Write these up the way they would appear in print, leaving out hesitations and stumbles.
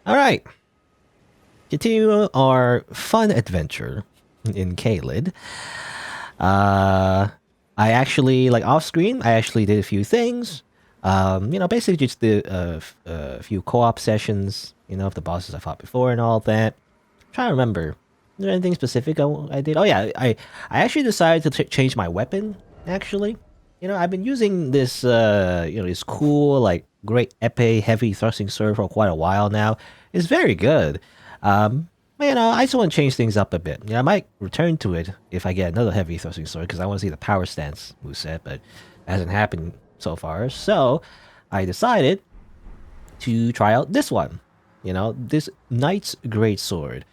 All right. Continue our fun adventure in Caelid. I actually, like off screen, I actually did a few things. Basically just did a few co-op sessions, of the bosses I fought before and all that. I'm trying to remember. Is there anything specific I did? Oh yeah, I actually decided to change my weapon, actually. I've been using this, this cool, like, great epee heavy thrusting sword for quite a while now. It's very good. But, I just want to change things up a bit. I might return to it if I get another heavy thrusting sword, because I want to see the power stance moveset, but it hasn't happened so far. So, I decided to try out this one. This Knight's Great Sword.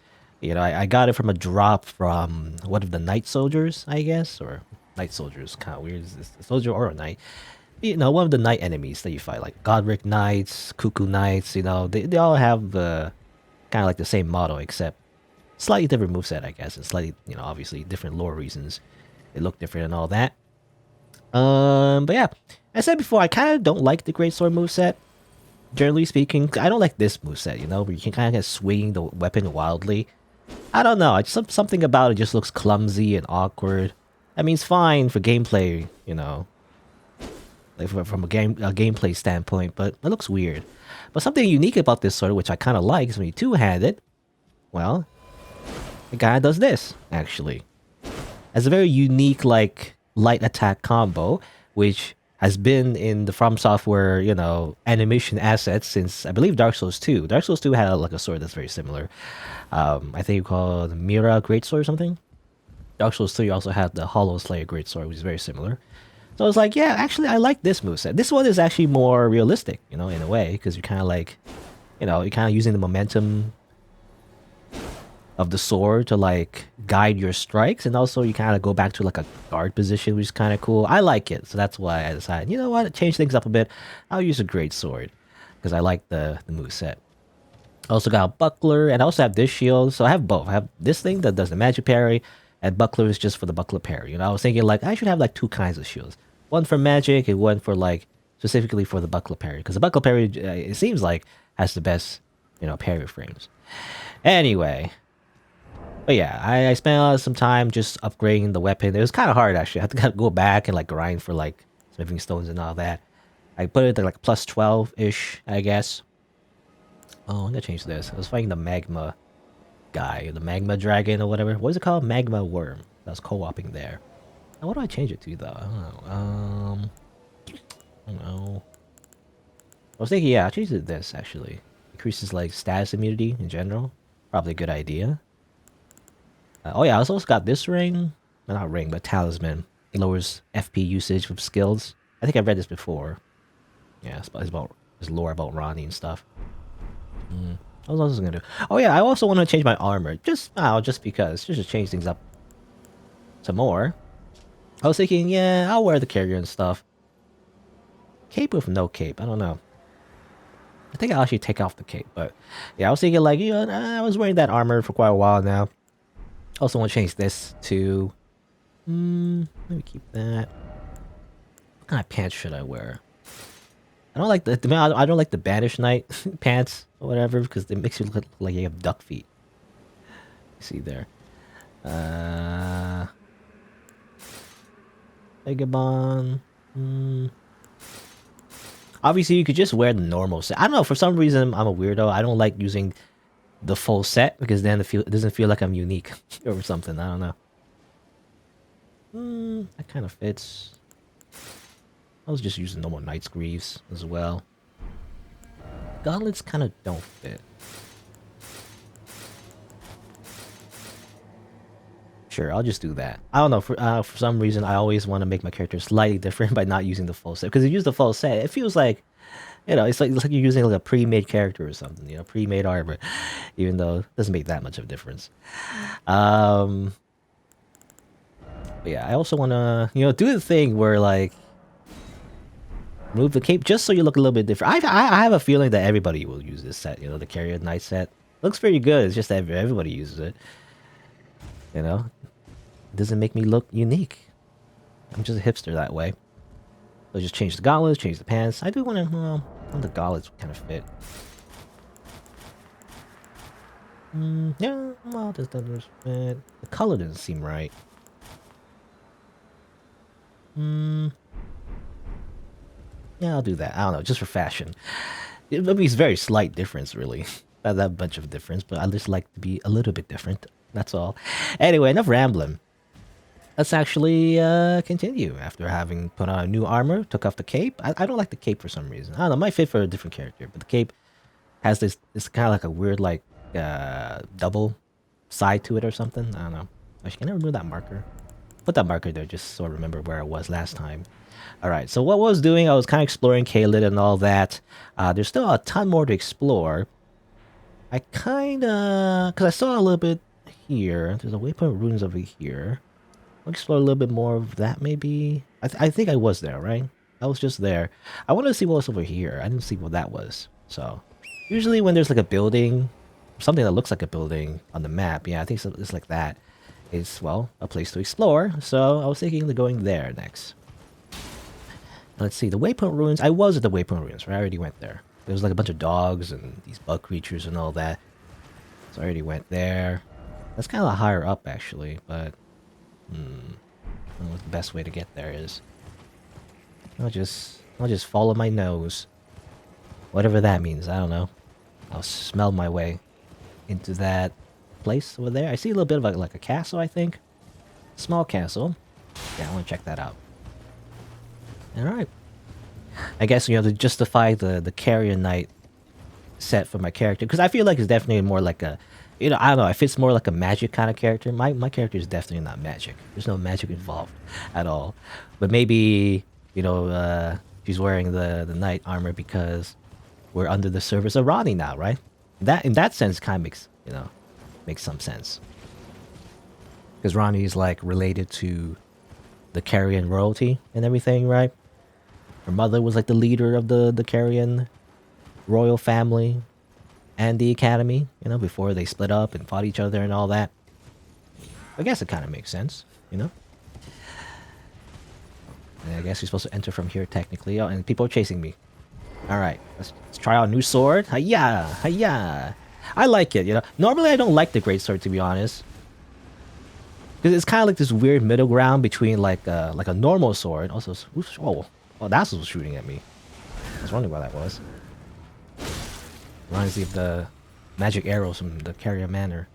I got it from a drop from one of the Knight Soldiers, I guess, or Knight Soldiers, kind of weird. Is this a soldier or a knight? One of the knight enemies that you fight, like Godric Knights, Cuckoo Knights. They all have kind of like the same model, except slightly different moveset, I guess, and slightly, obviously different lore reasons. They look different and all that. But yeah, as I said before, I kind of don't like the Great Sword moveset. Generally speaking, I don't like this moveset, where you can kind of get swinging the weapon wildly. I don't know, something about it just looks clumsy and awkward. I mean, it's fine for gameplay, like from a gameplay standpoint, but it looks weird. But something unique about this sword, which I kind of like, is when you two-handed, well, the guy does this, actually. Has a very unique, like, light attack combo, which has been in the From Software, animation assets since, I believe, Dark Souls 2. Dark Souls 2 had, like, a sword that's very similar. I think called Mira Greatsword or something. Dark Souls 3 also had the Hollow Slayer Greatsword, which is very similar. So I was like, yeah, actually, I like this moveset. This one is actually more realistic, in a way, because you're kind of like, you're kind of using the momentum of the sword to, like, guide your strikes, and also you kind of go back to, like, a guard position, which is kind of cool. I like it, so that's why I decided, you know what, change things up a bit. I'll use a great sword, because I like the moveset. I also got a buckler, and I also have this shield, so I have both. I have this thing that does the magic parry, and buckler is just for the buckler parry. I was thinking, like, I should have, like, two kinds of shields. One for magic, and one for, like, specifically for the buckler parry. Because the buckler parry, it seems like, has the best, parry frames. Anyway. But yeah, I spent some time just upgrading the weapon. It was kind of hard, actually. I had to go back and, like, grind for, like, smithing stones and all that. I put it to, like, plus 12-ish, I guess. Oh, I'm gonna change this. I was fighting the magma guy, the magma dragon or whatever. What is it called? Magma worm. That was co-oping there. Now, what do I change it to, though? I don't know. I was thinking, yeah, I'll change it to this, actually. Increases, like, status immunity in general. Probably a good idea. Oh yeah, I also got this ring. Well, not ring, but talisman. It lowers FP usage with skills. I think I've read this before. Yeah, it's about this lore about Ronnie and stuff. What else was I gonna do? Oh yeah, I also want to change my armor. Just because. Just to change things up some more. I was thinking, yeah, I'll wear the carrier and stuff. Cape with no cape. I don't know. I think I'll actually take off the cape, but yeah, I was thinking, like, I was wearing that armor for quite a while now. Also want to change this to... let me keep that. What kind of pants should I wear? I don't like I don't like the Banished Knight pants or whatever, because it makes you look like you have duck feet. You see there. Vagabond. Obviously, you could just wear the normal set. I don't know, for some reason, I'm a weirdo. I don't like using the full set, because then it doesn't feel like I'm unique or something. I don't know. That kind of fits. I was just using normal Knight's Greaves as well. Gauntlets kind of don't fit. Sure, I'll just do that. I don't know, for some reason, I always want to make my character slightly different by not using the full set. Because if you use the full set, it feels like, it's like you're using like a pre-made character or something, pre-made armor, even though it doesn't make that much of a difference. But yeah, I also want to, do the thing where, like, remove the cape just so you look a little bit different. I have a feeling that everybody will use this set, the Carrier Knight set. Looks pretty good, it's just that everybody uses it. It doesn't make me look unique. I'm just a hipster that way. So just change the gauntlets, change the pants. I do want to, the gauntlets kind of fit. Yeah, well, this doesn't fit. The color doesn't seem right. Yeah, I'll do that. I don't know, just for fashion. I mean, it's very slight difference, really. Not that much of a difference, but I just like to be a little bit different. That's all. Anyway, enough rambling. Let's actually continue. After having put on a new armor, took off the cape. I don't like the cape for some reason. I don't know, it might fit for a different character, but the cape has this kind of like a weird like double side to it or something. I don't know. Actually, can I remove that marker? Put that marker there just so I remember where I was last time. All right, so what I was doing, I was kind of exploring Caelid and all that. There's still a ton more to explore. I kind of, because I saw a little bit here. There's a waypoint ruins over here. I'll explore a little bit more of that, maybe. I think I was there, right? I was just there. I wanted to see what was over here. I didn't see what that was. So, usually when there's like a building, something that looks like a building on the map, yeah, I think it's like that. It's, well, a place to explore. So, I was thinking of going there next. Let's see, the waypoint ruins. I was at the waypoint ruins, right? I already went there. There was like a bunch of dogs and these bug creatures and all that. So I already went there. That's kind of higher up, actually, but... I don't know what the best way to get there is. I'll just follow my nose. Whatever that means, I don't know. I'll smell my way into that place over there. I see a little bit of like a castle, I think. Small castle. Yeah, I want to check that out. Alright. I guess, you know, to justify the Carrion Knight set for my character, because I feel like it's definitely more like a, you know, I don't know, if it's more like a magic kind of character. My character is definitely not magic. There's no magic involved at all. But maybe, you know, she's wearing the knight armor because we're under the service of Ronnie now, right? That in that sense kind of makes, you know, makes some sense. Because Ronnie is like related to the Carrion royalty and everything, right? Her mother was like the leader of the Carrion royal family and the academy, you know, before they split up and fought each other and all that. I guess it kind of makes sense, you know? And I guess you're supposed to enter from here technically. Oh, and people are chasing me. Alright, let's try out a new sword. Hiya! Hiya! I like it, you know? Normally I don't like the greatsword, to be honest. Because it's kind of like this weird middle ground between like a normal sword. Also, oh, that's what was shooting at me. I was wondering why that was. Reminds me of the magic arrows from the Carrion Manor.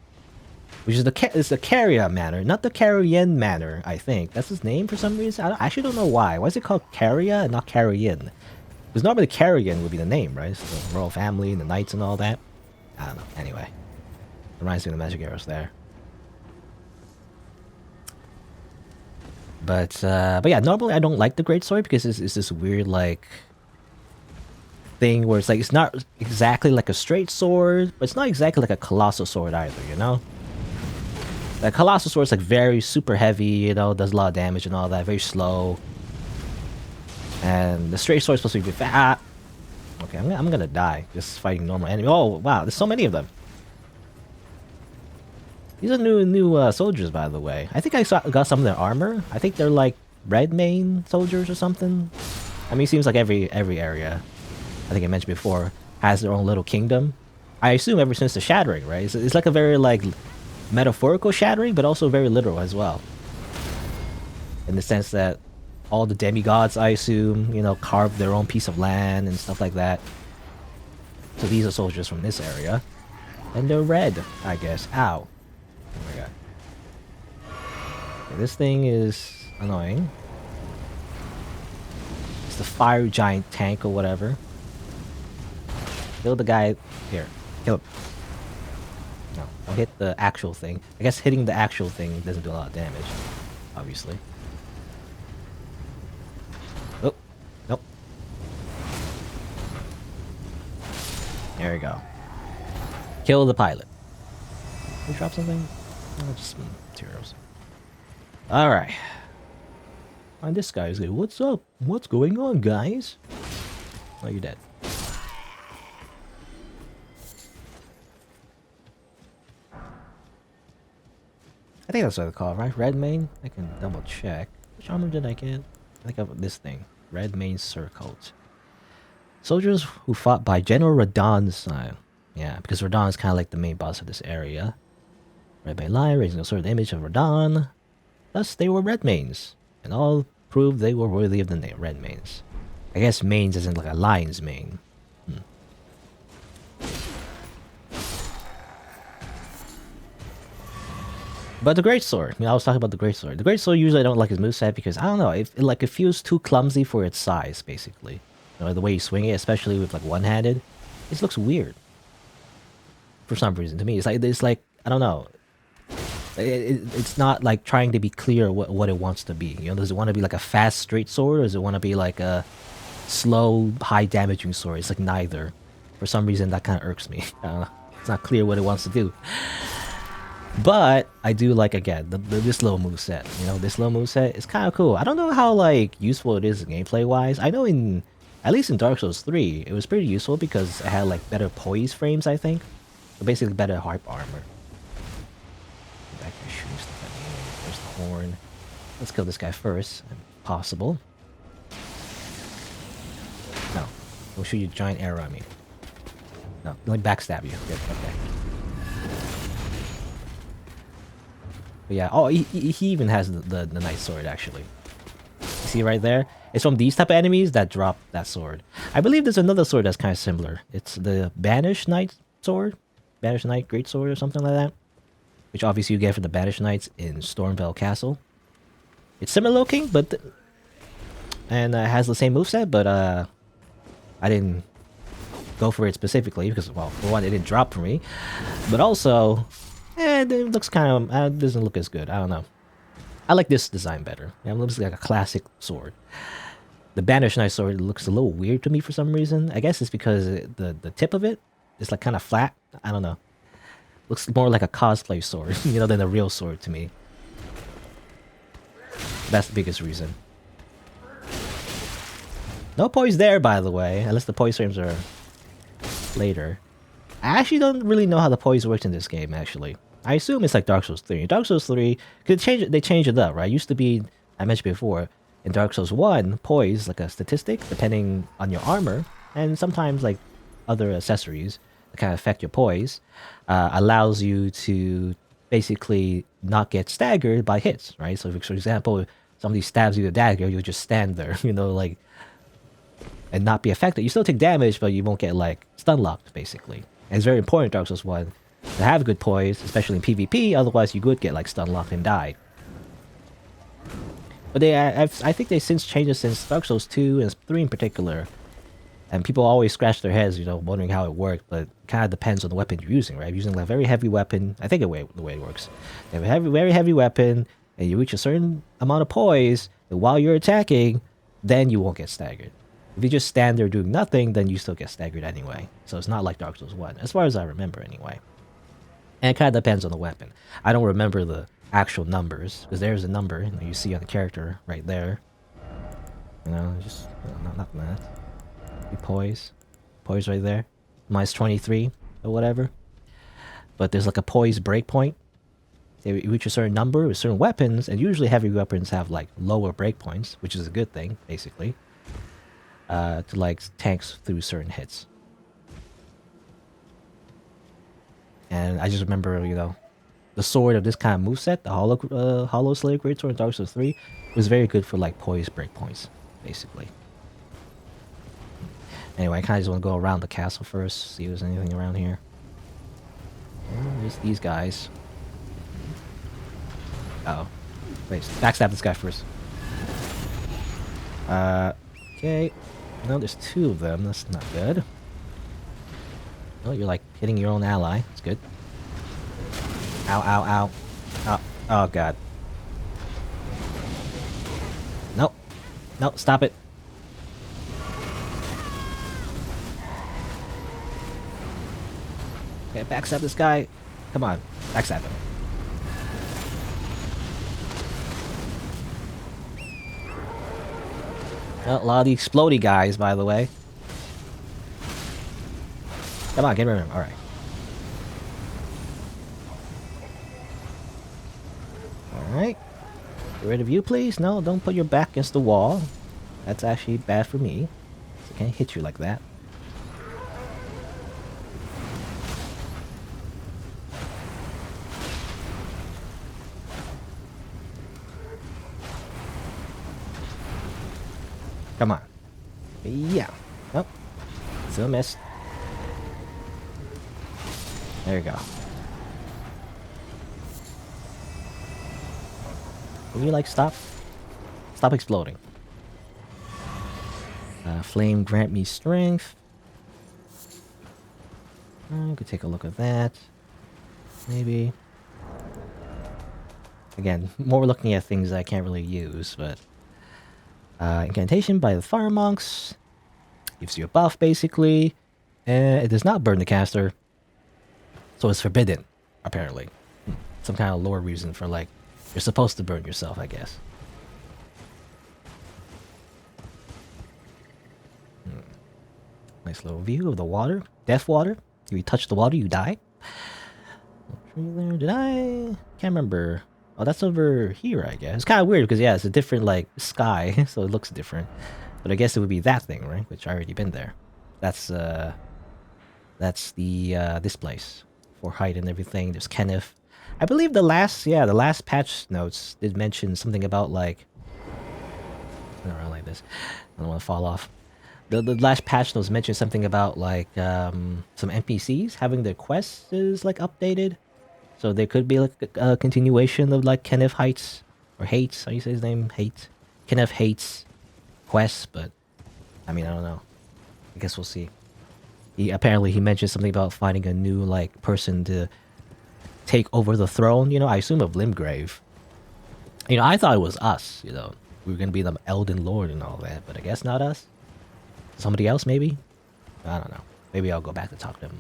Which is it's the Carrion Manor, not the Carrion Manor, I think. That's his name for some reason. I actually don't know why. Why is it called Carria and not Carrion? Because normally Carrion would be the name, right? It's the royal family and the knights and all that. I don't know. Anyway. Reminds me of the magic arrows there. But yeah, normally I don't like the greatsword because it's this weird, like, thing where it's like, it's not exactly like a straight sword, but it's not exactly like a colossal sword either, you know? The colossal sword is like very super heavy, you know, does a lot of damage and all that, very slow. And the straight sword is supposed to be fat. Okay, I'm gonna die just fighting normal enemy. Oh wow, there's so many of them. These are new soldiers, by the way. I think got some of their armor. I think they're like red main soldiers or something. I mean, it seems like every area, I think I mentioned before, has their own little kingdom. I assume ever since the Shattering, right? It's like a very like metaphorical Shattering, but also very literal as well. In the sense that all the demigods, I assume, you know, carved their own piece of land and stuff like that. So these are soldiers from this area. And they're red, I guess. Ow. Oh my god. Okay, this thing is annoying. It's the fire giant tank or whatever. Kill the guy here. Kill him. No, I'll hit the actual thing. I guess hitting the actual thing doesn't do a lot of damage, obviously. Oh, nope. There we go. Kill the pilot. Can we drop something? Oh, just some materials. Alright. And this guy is like, what's up? What's going on, guys? Oh, you're dead. I think that's what they call it, right? Red main? I can double check. Which armor did I get? I think of this thing. Red main surcoat. Soldiers who fought by General Radon's side. Yeah, because Radahn is kind of like the main boss of this area. Red by Light, raising a sword image of Radahn. Thus, they were red mains, and all proved they were worthy of the name red mains. I guess mains isn't like a lion's mane. But the great sword, I was talking about the great sword. The great sword usually I don't like his moveset because I don't know, it feels too clumsy for its size, basically. You know, the way you swing it, especially with like one-handed, it looks weird. For some reason, to me, it's like I don't know. It's not like trying to be clear what it wants to be. You know, does it want to be like a fast straight sword, or does it want to be like a slow high damaging sword? It's like neither. For some reason, that kind of irks me. I don't know. It's not clear what it wants to do. But I do like, again, this little moveset. You know, this little moveset is kind of cool. I don't know how like useful it is gameplay wise. I know at least in Dark Souls 3, it was pretty useful because it had like better poise frames, I think. So basically better harp armor. Back your shoes. There's the horn. Let's kill this guy first, if possible. No. Don't shoot your giant arrow at me. No, let me backstab you. Good, okay. But yeah, oh, he even has the nice sword, actually. You see right there? It's from these type of enemies that drop that sword. I believe there's another sword that's kind of similar. It's the Banished Knight sword. Banished Knight Great Sword or something like that. Which obviously you get for the Banished Knights in Stormveil Castle. It's similar looking, but... and has the same moveset, but I didn't go for it specifically because, well, for one, it didn't drop for me. But also... it looks kind of... doesn't look as good. I don't know. I like this design better. It looks like a classic sword. The Banished Knight sword looks a little weird to me for some reason. I guess it's because the tip of it is like kind of flat. I don't know. Looks more like a cosplay sword, you know, than a real sword to me. That's the biggest reason. No poise there, by the way, unless the poise frames are later. I actually don't really know how the poise works in this game, actually. I assume it's like Dark Souls 3. In Dark Souls 3, they changed it up, right? It used to be, I mentioned before, in Dark Souls 1, poise, like a statistic, depending on your armor, and sometimes like other accessories that kind of affect your poise, allows you to basically not get staggered by hits, right? So if, for example, if somebody stabs you with a dagger, you'll just stand there, you know, like, and not be affected. You still take damage, but you won't get like stun locked, basically. And it's very important in Dark Souls 1 to have good poise, especially in PvP, otherwise you would get like stun locked and die. But I think they since changed it since Dark Souls 2 and 3 in particular. And people always scratch their heads, you know, wondering how it worked, but it kind of depends on the weapon you're using, right? If you're using like a very heavy weapon, I think the way it works. You have a very heavy weapon, and you reach a certain amount of poise, and while you're attacking, then you won't get staggered. If you just stand there doing nothing, then you still get staggered anyway. So it's not like Dark Souls 1, as far as I remember anyway. And it kind of depends on the weapon. I don't remember the actual numbers, because there's a number you see on the character right there. You know, just not that. Poise right there, minus 23 or whatever. But there's like a poise breakpoint. They reach a certain number with certain weapons, and usually heavy weapons have like lower breakpoints, which is a good thing, basically. To like tanks through certain hits. And I just remember, you know, the sword of this kind of moveset, the Hollow Slayer Greatsword in Dark Souls 3, was very good for like poise breakpoints, basically. Anyway, I kind of just want to go around the castle first, see if there's anything around here. Oh, there's these guys. Uh oh. Wait, backstab this guy first. Okay. No, there's two of them. That's not good. Oh, you're like hitting your own ally. That's good. Ow, ow, ow. Oh, oh god. Nope. Nope, stop it. Okay, backstab this guy. Come on, backstab him. Well, a lot of the explodey guys, by the way. Come on, get rid of him. Alright. Alright. Get rid of you, please. No, don't put your back against the wall. That's actually bad for me. I can't hit you like that. Come on. Yeah. Oh. Still missed. There you go. Can you like stop? Stop exploding. Flame grant me strength. I could take a look at that. Maybe. Again, more looking at things I can't really use, but... incantation by the fire monks. Gives you a buff, basically. And it does not burn the caster. So it's forbidden, apparently. Some kind of lore reason for, like, you're supposed to burn yourself, I guess. Nice little view of the water. Death water. If you touch the water, you die. Trailer, did I? Can't remember. Oh, that's over here, I guess. It's kind of weird because, yeah, it's a different, like, sky, so it looks different. But I guess it would be that thing, right? Which I already been there. That's the, this place. For height and everything. There's Kenneth. I believe the last patch notes did mention something about, like... Around like this. I don't want to fall off. The last patch notes mentioned something about, like, some NPCs having their quests is, like, updated. So there could be, like, a continuation of, like, Kenneth Heights. Or Hates, how do you say his name? Hate. Kenneth Hates quests, but... I mean, I don't know. I guess we'll see. Apparently he mentioned something about finding a new, like, person to take over the throne, you know, I assume of Limgrave. You know, I thought it was us, you know. We were gonna be the Elden Lord and all that, but I guess not us. Somebody else, maybe? I don't know. Maybe I'll go back to talk to him.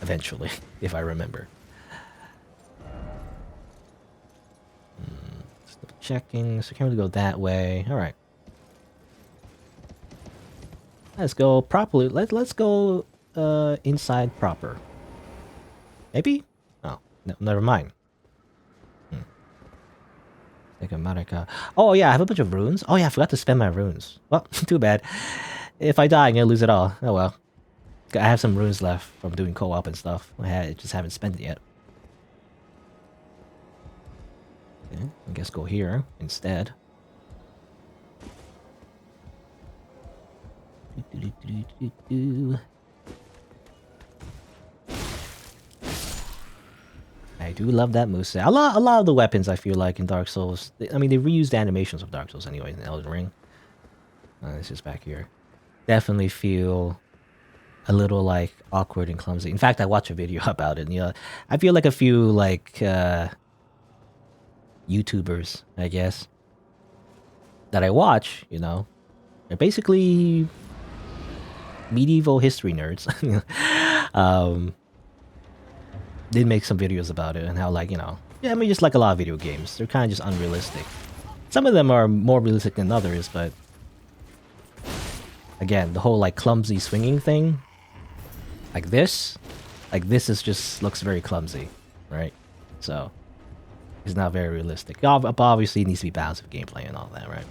Eventually, if I remember. Still checking, so can't really go that way. Alright. Let's go properly. Let's go inside proper. Maybe? Oh, no, never mind. Like a Marika. Oh yeah, I have a bunch of runes. Oh yeah, I forgot to spend my runes. Well, too bad. If I die, I'm gonna lose it all. Oh well. I have some runes left from doing co-op and stuff. I just haven't spent it yet. Okay, I guess go here instead. I do love that moveset. A lot of the weapons I feel like in Dark Souls. I mean, they reused the animations of Dark Souls anyway in Elden Ring. This is back here. Definitely feel a little like awkward and clumsy. In fact, I watched a video about it. And, you know, I feel like a few like YouTubers, I guess, that I watch. You know, they're basically medieval history nerds. Did make some videos about it and how, like, you know, yeah, I mean, just like a lot of video games, they're kind of just unrealistic. Some of them are more realistic than others, but again, the whole like clumsy swinging thing, like this is just looks very clumsy, right? So it's not very realistic. Obviously, it needs to be balanced with gameplay and all that, right?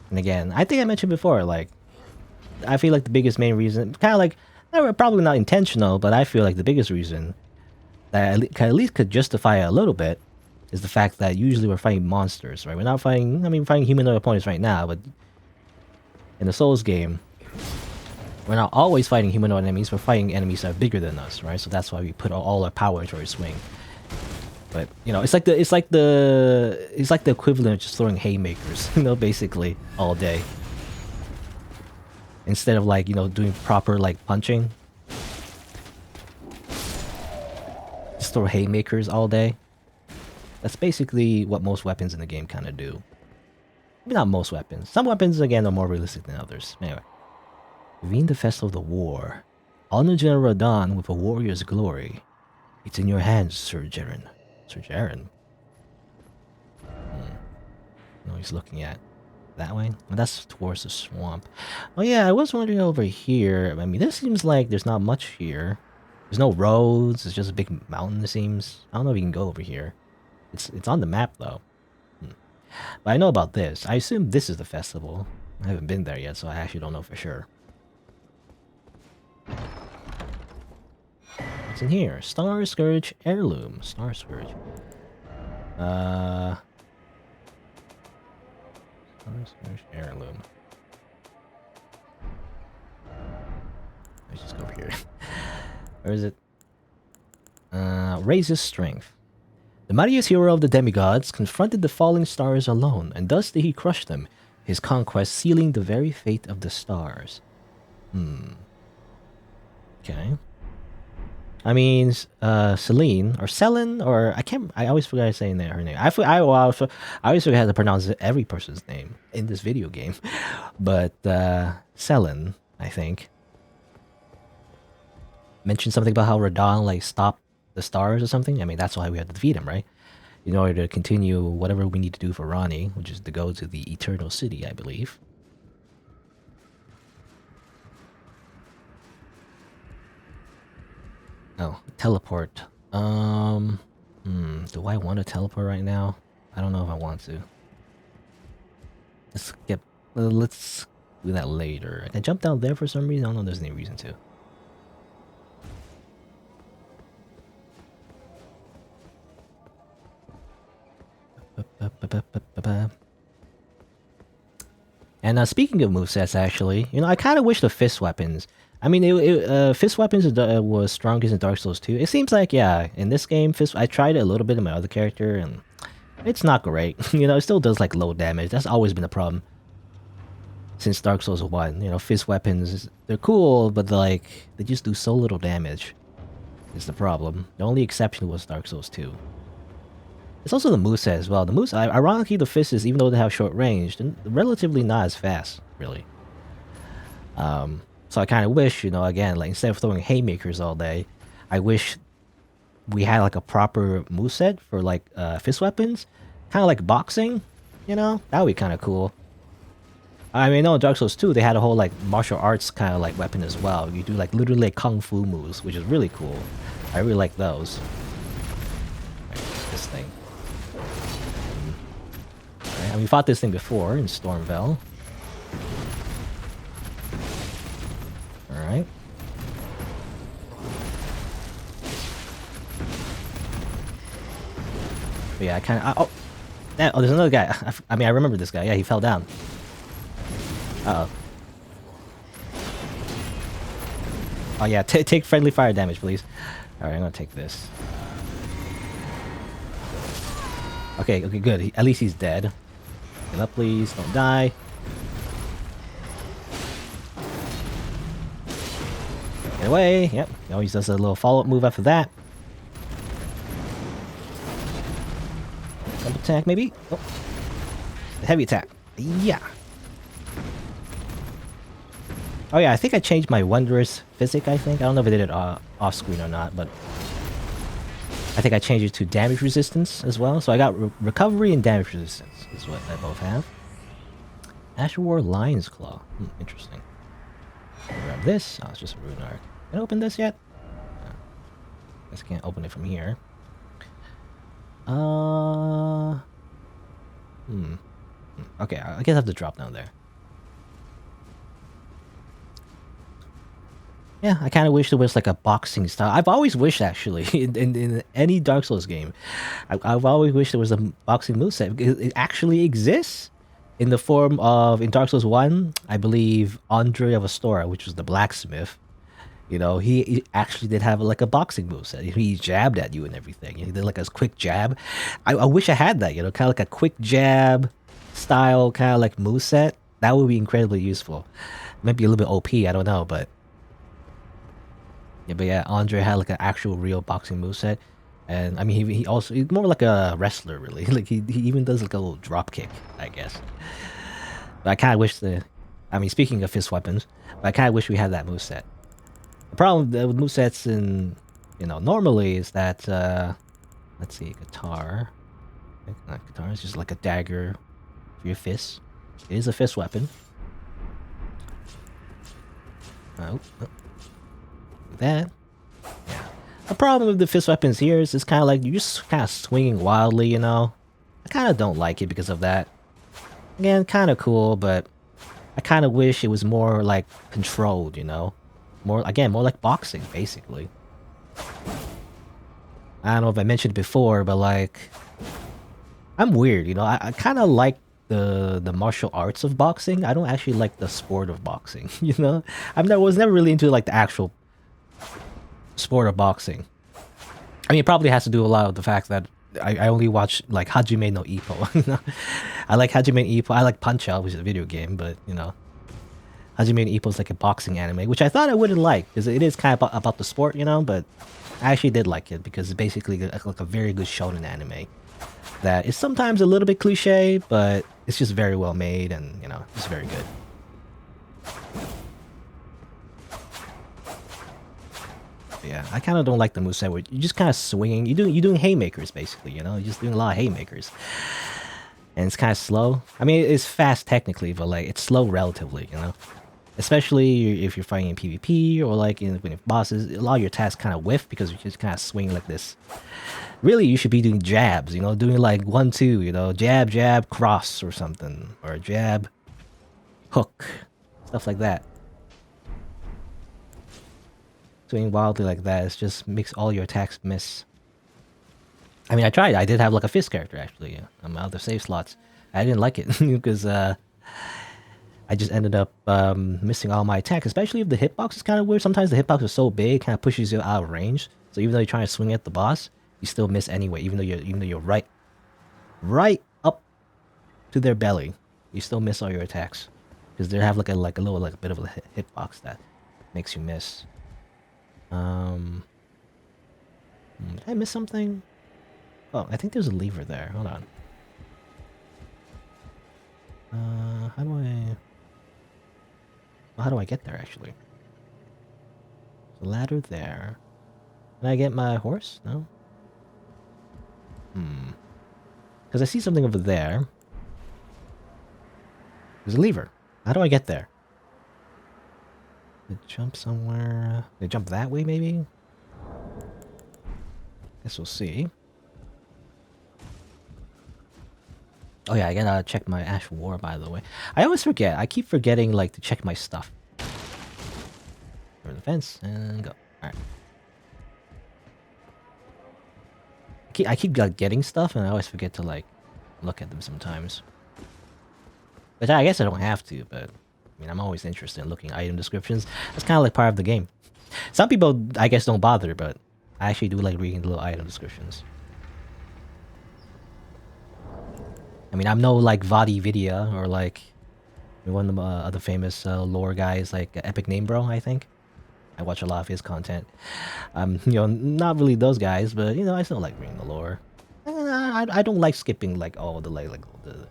And again, I think I mentioned before, like, I feel like the biggest main reason, kind of like, probably not intentional, but I feel like the biggest reason that at least could justify it a little bit is the fact that usually we're fighting monsters, right? We're not fighting, I mean, we're fighting humanoid opponents right now, but in the Souls game, we're not always fighting humanoid enemies, we're fighting enemies that are bigger than us, right? So that's why we put all our power into our swing. But, you know, it's like the equivalent of just throwing haymakers, you know, basically, all day. Instead of, like, you know, doing proper, like, punching. Just throw haymakers all day. That's basically what most weapons in the game kind of do. Maybe not most weapons. Some weapons, again, are more realistic than others. Anyway. Convene the festival of the war. Honor General Radahn with a warrior's glory. It's in your hands, Sir Jaren. Sir Jaren? No, he's looking at that way? Well, that's towards the swamp. Oh yeah, I was wondering over here. I mean, this seems like there's not much here. There's no roads. It's just a big mountain, it seems. I don't know if you can go over here. It's on the map, though. But I know about this. I assume this is the festival. I haven't been there yet, so I actually don't know for sure. What's in here? Star Scourge Heirloom. Star Scourge. Uh, heirloom. Let's just go over here. Where is it? Raises strength. The mightiest hero of the demigods confronted the falling stars alone, and thus did he crush them, his conquest sealing the very fate of the stars. Okay. I mean, Celine, or Selin, or I always forget saying her name. I always forget how to pronounce every person's name in this video game. But, Selin, I think, mentioned something about how Radon, like, stopped the stars or something. I mean, that's why we had to defeat him, right? In order to continue whatever we need to do for Ronnie, which is to go to the Eternal City, I believe. Oh, teleport. Do I want to teleport right now? I don't know if I want to. Let's do that later. I can jump down there for some reason. I don't know if there's any reason to. And speaking of movesets, actually, you know, I kind of wish the fist weapons. I mean, fist weapons was strongest in Dark Souls 2. It seems like, yeah, in this game, I tried it a little bit in my other character, and it's not great. You know, it still does like low damage. That's always been a problem since Dark Souls 1. You know, fist weapons, they're cool, but they just do so little damage. Is the problem. The only exception was Dark Souls 2. It's also the moveset as well. Ironically, the fists, even though they have short range, they're relatively not as fast, really. So I kind of wish, you know, again, like instead of throwing haymakers all day, I wish we had like a proper moveset for like fist weapons, kind of like boxing. You know, that would be kind of cool. I mean, no, in Dark Souls 2, they had a whole like martial arts kind of like weapon as well. You do like literally like kung fu moves, which is really cool. I really like those. Right, this thing. Right, and we fought this thing before in Stormvale. Alright. But yeah, I kind of... Oh, there's another guy. I mean, I remember this guy. Yeah, he fell down. Uh-oh. Oh yeah, take friendly fire damage, please. Alright, I'm gonna take this. Okay, good. At least he's dead. Get up, please. Don't die. Get away. Yep. He always does a little follow-up move after that. Jump attack, maybe? Oh. The heavy attack. Yeah. Oh yeah, I think I changed my Wondrous Physic, I think. I don't know if I did it off-screen or not, but... I think I changed it to damage resistance as well. So I got recovery and damage resistance is what I both have. Asher War Lion's Claw. Interesting. Grab this. Oh, it's just a rune arc. Can I open this yet? No. Guess I can't open it from here. Okay, I guess I have to drop down there. Yeah, I kind of wish there was like a boxing style. I've always wished, actually, in any Dark Souls game, I've always wished there was a boxing moveset. It actually exists in the form of, in Dark Souls 1, I believe, Andre of Astora, which was the blacksmith. You know, he actually did have like a boxing moveset. He jabbed at you and everything. He did like a quick jab. I wish I had that, you know, kind of like a quick jab style, kind of like moveset. That would be incredibly useful. Might be a little bit OP, I don't know, but... Yeah, but yeah, Andre had like an actual real boxing moveset. And I mean, he's more like a wrestler, really. Like he even does like a little drop kick, I guess. But I kind of wish I mean, speaking of fist weapons, but I kind of wish we had that moveset. The problem with movesets in, you know, normally is that, let's see, guitar. Not guitar, it's just like a dagger for your fists. It is a fist weapon. Oh. That. Yeah. The problem with the fist weapons here is it's kind of like you're just kind of swinging wildly, you know? I kind of don't like it because of that. Again, kind of cool, but I kind of wish it was more like controlled, you know? More like boxing, basically. I don't know if I mentioned it before, but like I'm weird, you know. I kind of like the martial arts of boxing. I don't actually like the sport of boxing. You know, was never really into like the actual sport of boxing. I mean, it probably has to do a lot with the fact that I only watch like Hajime no Ippo. You know, I like Hajime no Ippo. I like Punch Out, which is a video game, but you know, Hajime no Ippo is like a boxing anime, which I thought I wouldn't like because it is kind of about the sport, you know. But I actually did like it because it's basically like a very good shonen anime that is sometimes a little bit cliche, but it's just very well made and you know, it's very good. Yeah, I kind of don't like the moveset where you're just kind of swinging. You're doing haymakers basically, you know. You're just doing a lot of haymakers, and it's kind of slow. I mean, it's fast technically, but like it's slow relatively, you know. Especially if you're fighting in PvP or like when bosses, a lot of your attacks kind of whiff because you just kind of swing like this. Really, you should be doing jabs, you know, doing like 1-2, you know, jab, jab, cross or something, or jab, hook, stuff like that. Swinging wildly like that, it just makes all your attacks miss. I mean, I tried. I did have like a fist character actually on my other save slots. I didn't like it because I just ended up missing all my attacks, especially if the hitbox is kind of weird. Sometimes the hitbox is so big, kind of pushes you out of range. So even though you're trying to swing at the boss, you still miss anyway. Even though you're right up to their belly, you still miss all your attacks because they have like a little like a bit of a hitbox that makes you miss. Did I miss something? Oh, I think there's a lever there. Hold on. How do I get there actually? The ladder there. Can I get my horse? No? Because I see something over there. There's a lever. How do I get there? Did jump somewhere? Did I jump that way maybe? Guess we'll see. Oh yeah, I gotta check my Ash War, by the way. I always forget. I keep forgetting like to check my stuff. Over the fence and go. Alright. I keep like, getting stuff and I always forget to like look at them sometimes. But I guess I don't have to, but I mean I'm always interested in looking at item descriptions. That's kinda like part of the game. Some people I guess don't bother, but I actually do like reading the little item descriptions. I mean, I'm no like Vadi Vidya or like one of the other famous lore guys like Epic Name Bro, I think. I watch a lot of his content. You know, not really those guys, but you know, I still like reading the lore. I don't like skipping like all the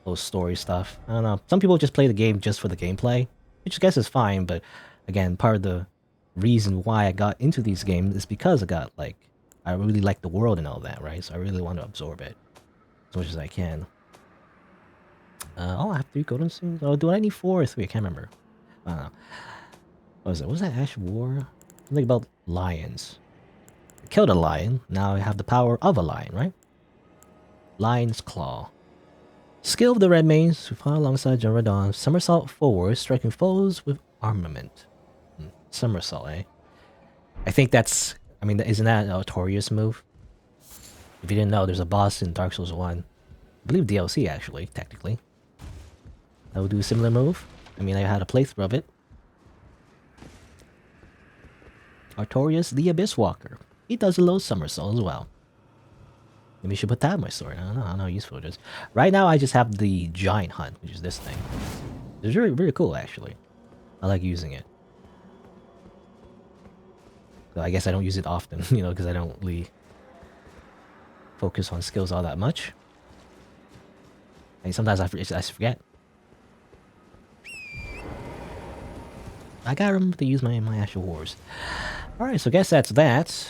those story stuff. I don't know. Some people just play the game just for the gameplay, which I guess is fine. But again, part of the reason why I got into these games is because I really like the world and all that, right? So I really want to absorb it as much as I can. Oh, I have 3 golden suits. Oh, do I need 4 or 3? I can't remember. I don't know. What was it? What was that Ash War? Something about lions. I killed a lion. Now I have the power of a lion, right? Lion's Claw. Skill of the Red Mains who fly alongside Jaradon. Somersault forward, striking foes with armament. Somersault, eh? I think that's... I mean, isn't that a Torius move? If you didn't know, there's a boss in Dark Souls 1. I believe DLC, actually, technically. I will do a similar move. I mean, I had a playthrough of it. Artorius the Abyss Walker. He does a low somersault as well. Maybe I should put that in my sword. I don't know how useful it is. Right now, I just have the Giant Hunt, which is this thing. It's really, really cool, actually. I like using it. So I guess I don't use it often, you know, because I don't really focus on skills all that much. I mean, sometimes I forget. I gotta remember to use my Ash of Wars. Alright, so I guess that's that.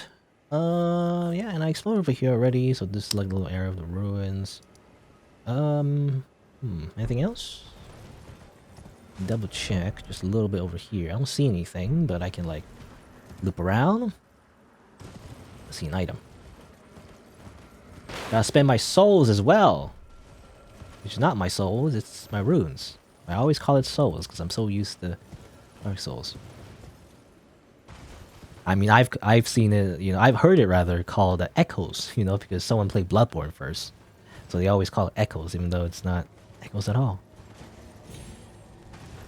Yeah, and I explored over here already, so this is like a little area of the ruins. Anything else? Double check, just a little bit over here. I don't see anything, but I can like loop around. I see an item. Gotta spend my souls as well. Which is not my souls, it's my runes. I always call it souls, because I'm so used to Dark Souls. I mean, I've seen it, you know, I've heard it rather called echoes, you know, because someone played Bloodborne first. So they always call it echoes, even though it's not echoes at all.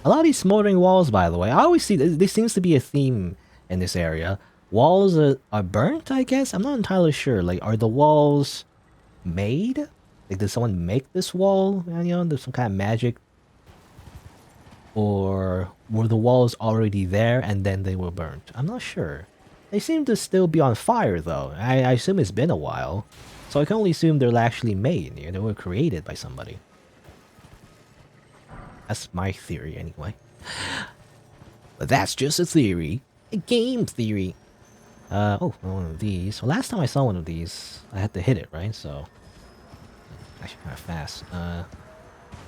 A lot of these smoldering walls, by the way, I always see this seems to be a theme in this area. Walls are burnt, I guess? I'm not entirely sure. Like, are the walls made? Like, did someone make this wall? You know, there's some kind of magic. Or were the walls already there and then they were burnt? I'm not sure. They seem to still be on fire, though. I assume it's been a while. So I can only assume they're actually made. You know, they were created by somebody. That's my theory, anyway. But that's just a theory. A game theory. Oh, one of these. Well, last time I saw one of these, I had to hit it, right? So, actually kind of fast.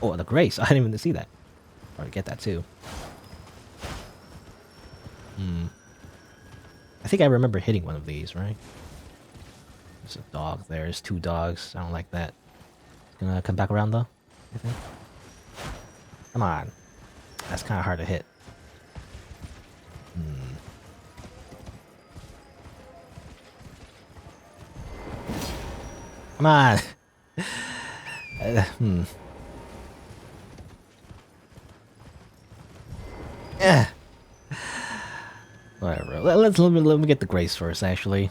Oh, the grace. I didn't even see that. Or get that too. I think I remember hitting one of these, right? There's a dog there. There's two dogs. I don't like that. It's gonna come back around though, I think. Come on. That's kind of hard to hit. Come on. Whatever. Let me get the grace first, actually.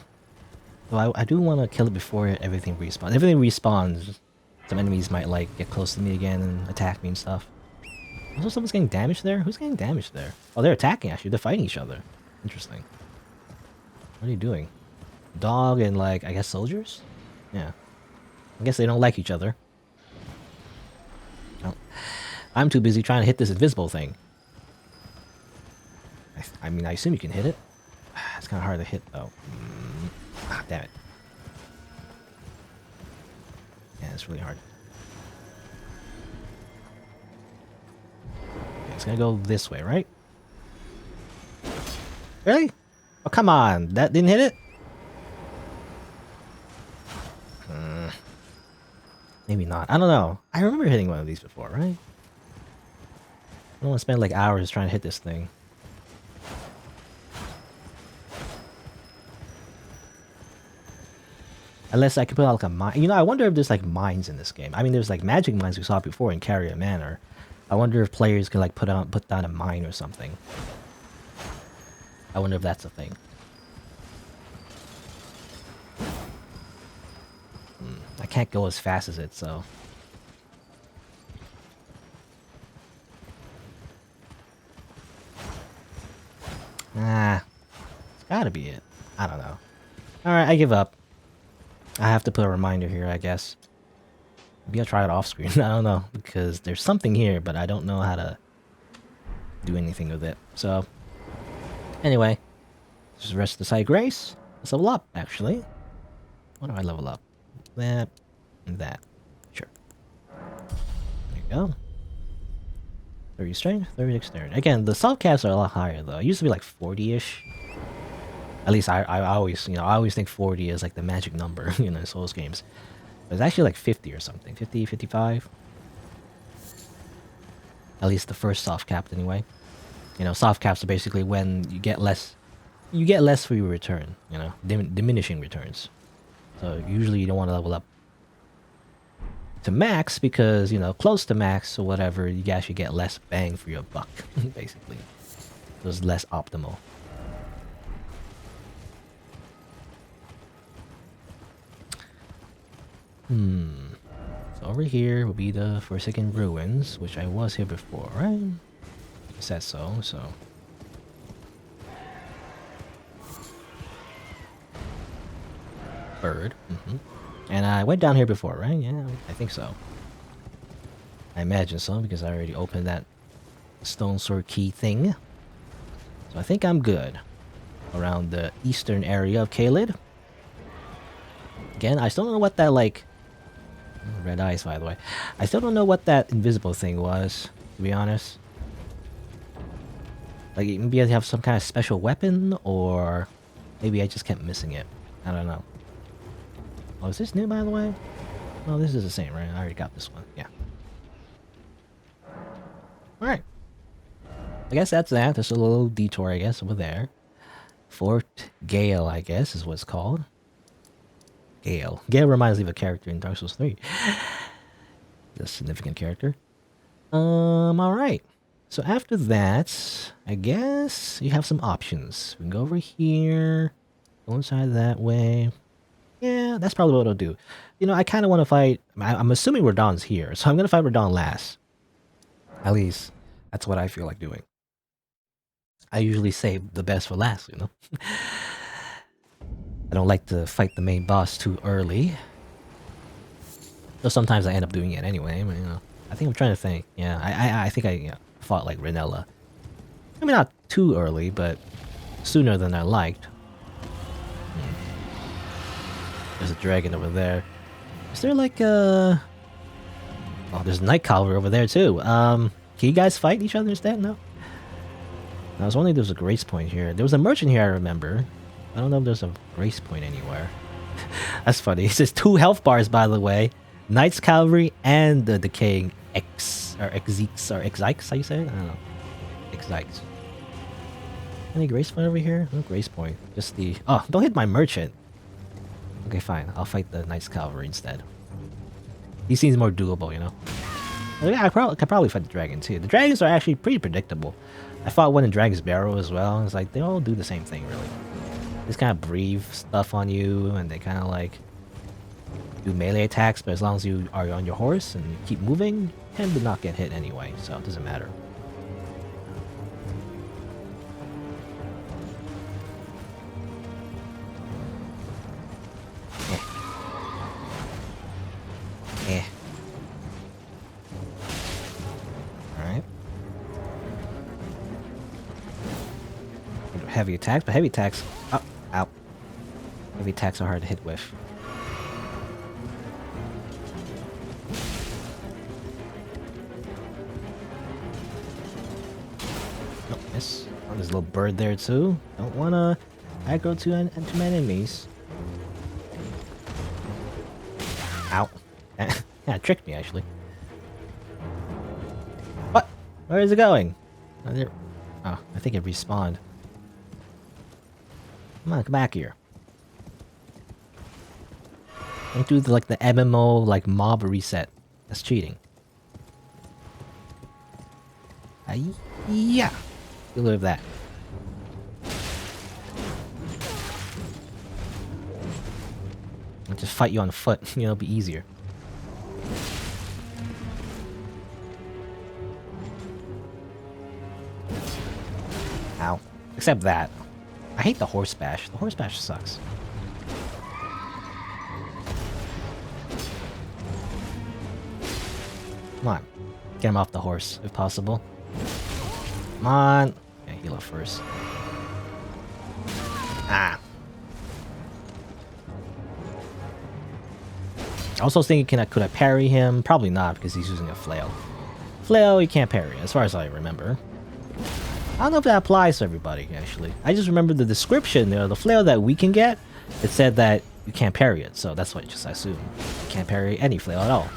So I do want to kill it before everything respawns. If everything respawns, some enemies might like get close to me again and attack me and stuff. Also, someone's getting damaged there? Who's getting damaged there? Oh, they're attacking, actually. They're fighting each other. Interesting. What are you doing? Dog and, like, I guess soldiers? Yeah. I guess they don't like each other. Oh. I'm too busy trying to hit this invisible thing. I mean, I assume you can hit it. It's kind of hard to hit, though. Ah, damn it. Yeah, it's really hard. Okay, it's gonna go this way, right? Really? Oh, come on. That didn't hit it? Maybe not. I don't know. I remember hitting one of these before, right? I don't want to spend like hours trying to hit this thing. Unless I could put out like a mine. You know, I wonder if there's like mines in this game. I mean, there's like magic mines we saw before in Carrier Manor. I wonder if players could like put down a mine or something. I wonder if that's a thing. I can't go as fast as it, so. Ah, it's gotta be it. I don't know. Alright, I give up. I have to put a reminder here, I guess. Maybe I'll try it off screen. I don't know, because there's something here, but I don't know how to do anything with it. So, anyway, just the rest of the side grace. Let's level up, actually. What do I level up? That and that. Sure. There you go. 30 strength, 30 dexterity. Again, the soft caps are a lot higher though. It used to be like 40-ish. At least I always, I always think 40 is like the magic number, in Souls games. But it's actually like 50 or something. 50, 55. At least the first soft cap anyway. Soft caps are basically when you get less for your return, diminishing returns. So usually you don't want to level up to max because, close to max or whatever, you actually get less bang for your buck, basically. So it's less optimal. So over here will be the Forsaken Ruins, which I was here before, right? It says so. Bird. And I went down here before, right? Yeah, I think so. I imagine so, because I already opened that stone sword key thing. So I think I'm good. Around the eastern area of Caelid. Again, I still don't know what that, like... Red eyes, by the way. I still don't know what that invisible thing was, to be honest. Like, maybe I have some kind of special weapon, or... Maybe I just kept missing it. I don't know. Oh, is this new, by the way? No, this is the same, right? I already got this one. Yeah. Alright. I guess that's that. There's a little detour, I guess, over there. Fort Gale, I guess, is what it's called. Gale. Gale reminds me of a character in Dark Souls 3. A significant character. Alright. So after that, I guess you have some options. We can go over here, go inside that way. Yeah, that's probably what I'll do. You know, I kind of want to fight... I'm assuming Radahn's here, so I'm going to fight Radahn last. At least, that's what I feel like doing. I usually save the best for last, you know? I don't like to fight the main boss too early. Though sometimes I end up doing it anyway, but, you know. I think I'm trying to think. Yeah, I think I fought like Renella. I mean, not too early, but sooner than I liked. There's a dragon over there. Is there like a... Oh, there's a Night Cavalry over there too. Can you guys fight each other instead? No? I was wondering if there was a grace point here. There was a merchant here, I remember. I don't know if there's a grace point anywhere. That's funny. It says 2 health bars, by the way. Knight's Cavalry and the Decaying Exiles, how you say it? I don't know. Exiles. Any grace point over here? No grace point. Just the... Oh, don't hit my merchant. Okay, fine. I'll fight the Knight's Cavalry instead. He seems more doable, you know? I could probably fight the dragon too. The dragons are actually pretty predictable. I fought one in Dragon's Barrow as well. It's like, they all do the same thing, really. They just kind of breathe stuff on you, and they kind of like... do melee attacks, but as long as you are on your horse and you keep moving, you tend to not get hit anyway, so it doesn't matter. Alright. Heavy attacks, but heavy attacks... Oh, ow. Heavy attacks are hard to hit with. Oh, yes. Oh, there's a little bird there too. Don't wanna aggro to my enemies. Ow. Yeah, it tricked me actually. What? Where is it going? Oh, there. Oh, I think it respawned. Come on, come back here. Don't do like the MMO like mob reset. That's cheating. Yeah. You live that. I'll just fight you on foot. You know, it'll be easier. Ow. Except that. I hate the horse bash. The horse bash sucks. Come on. Get him off the horse, if possible. Come on. Yeah, heal up first. Ah. I also was thinking, could I parry him? Probably not, because he's using a flail. Flail, you can't parry, as far as I remember. I don't know if that applies to everybody, actually. I just remember the description, the flail that we can get, it said that you can't parry it, so that's what I just assumed. You can't parry any flail at all.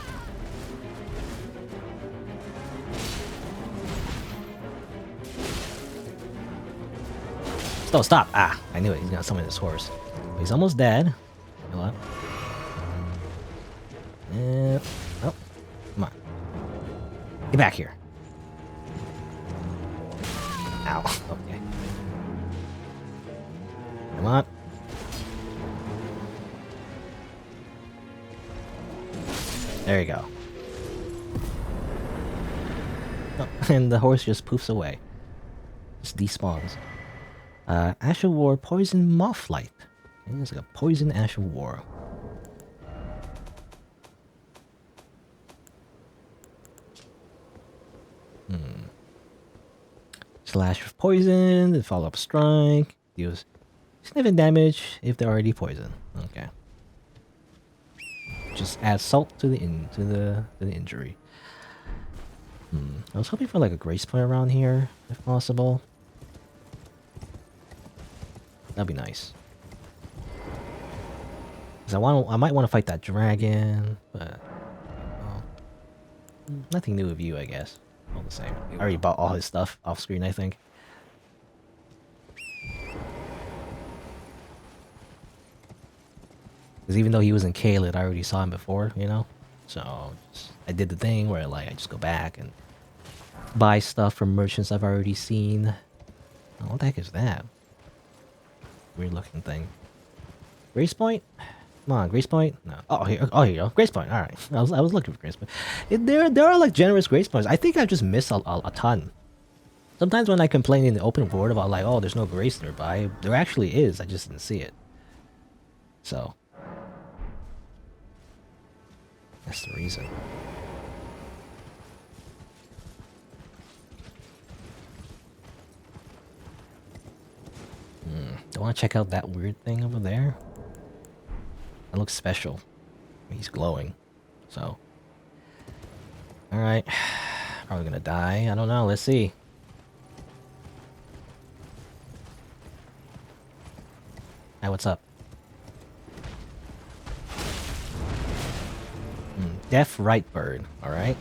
Stop! Ah, I knew it. He's gonna summon his horse. He's almost dead. You know what? Oh, come on. Get back here. Ow. Okay. Come on. There you go. Oh, and the horse just poofs away. Just despawns. Ash of War Poison Mothlight. It's like a poison Ash of War. Slash of poison, the follow-up strike, deals significant damage if they're already poisoned. Okay. Just add salt to the injury. I was hoping for like a grace point around here, if possible. That'd be nice. Cause I might want to fight that dragon, but well, nothing new with you, I guess. All the same. I already bought all his stuff off screen, I think. Because even though he was in Caelid, I already saw him before, you know? So I did the thing where like I just go back and buy stuff from merchants I've already seen. Oh, what the heck is that? Weird looking thing. Grace Point? Come on, Grace Point? No. Oh, here you go. Grace Point. All right. I was looking for Grace Point. There are like generous Grace Points. I think I just missed a ton. Sometimes when I complain in the open world about like, oh, there's no Grace nearby, there actually is. I just didn't see it. So that's the reason. Do I want to check out that weird thing over there? That looks special. He's glowing. So. Alright. Probably gonna die. I don't know. Let's see. Hi, what's up? Deaf right bird. Alright.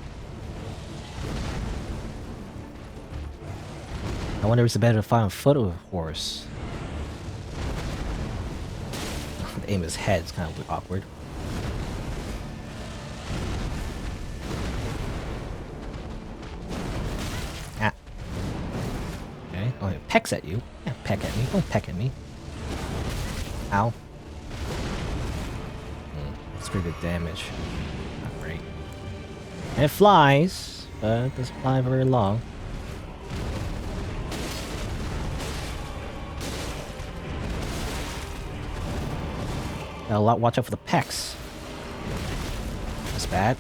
I wonder if it's better to find a foot or a horse. The aim of his head is kind of awkward. Ah. Okay. Oh, it pecks at you. Yeah, peck at me. Don't peck at me. Ow. That's pretty good damage. Not great. And it flies, but it doesn't fly very long. Watch out for the pecs. That's bad.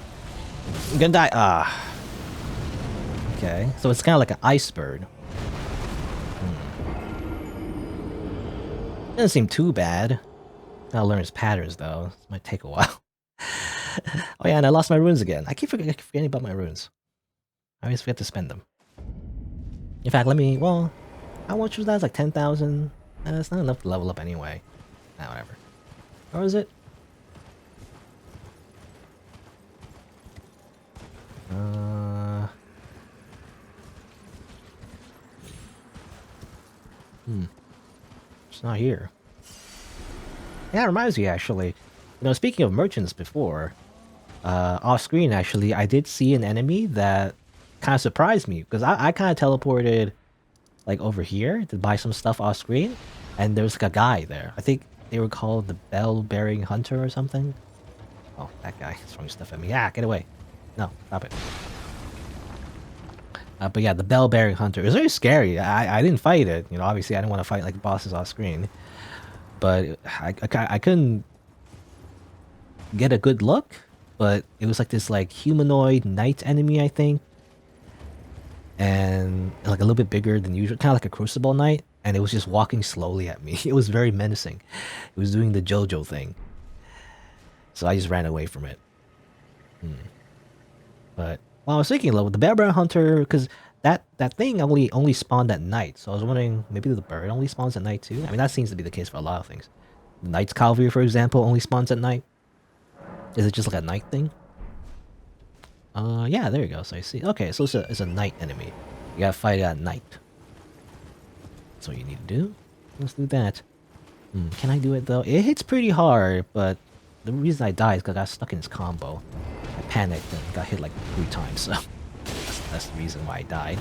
I'm gonna die. Ah. Okay, so it's kind of like an ice bird. Doesn't seem too bad. Gotta learn his patterns though. This might take a while. Oh yeah, and I lost my runes again. I keep forgetting about my runes. I always forget to spend them. In fact, let me. Well, how much was that? It's like 10,000. It's not enough to level up anyway. Nah, whatever. Or is it? It's not here. Yeah, it reminds me actually. You know, speaking of merchants before, off screen actually, I did see an enemy that kind of surprised me because I kind of teleported like over here to buy some stuff off screen, and there was like a guy there. I think they were called the Bell-Bearing Hunter or something. Oh, that guy is throwing stuff at me. Yeah, get away. No, stop it. But yeah, the Bell-Bearing Hunter. It was very scary. I didn't fight it. You know, obviously I didn't want to fight like bosses off screen. But I couldn't get a good look. But it was like this like humanoid knight enemy, I think. And like a little bit bigger than usual. Kind of like a Crucible Knight. And it was just walking slowly at me. It was very menacing. It was doing the JoJo thing. So I just ran away from it. But well, I was thinking with the Bear Hunter, because that thing only spawned at night. So I was wondering, maybe the bird only spawns at night too? I mean, that seems to be the case for a lot of things. The Knight's Cavalry, for example, only spawns at night. Is it just like a night thing? Yeah, there you go. So I see. Okay, so it's a night enemy. You gotta fight it at night. That's what you need to do. Let's do that. Can I do it though? It hits pretty hard, but the reason I died is because I got stuck in this combo. I panicked and got hit like 3 times, so that's the reason why I died.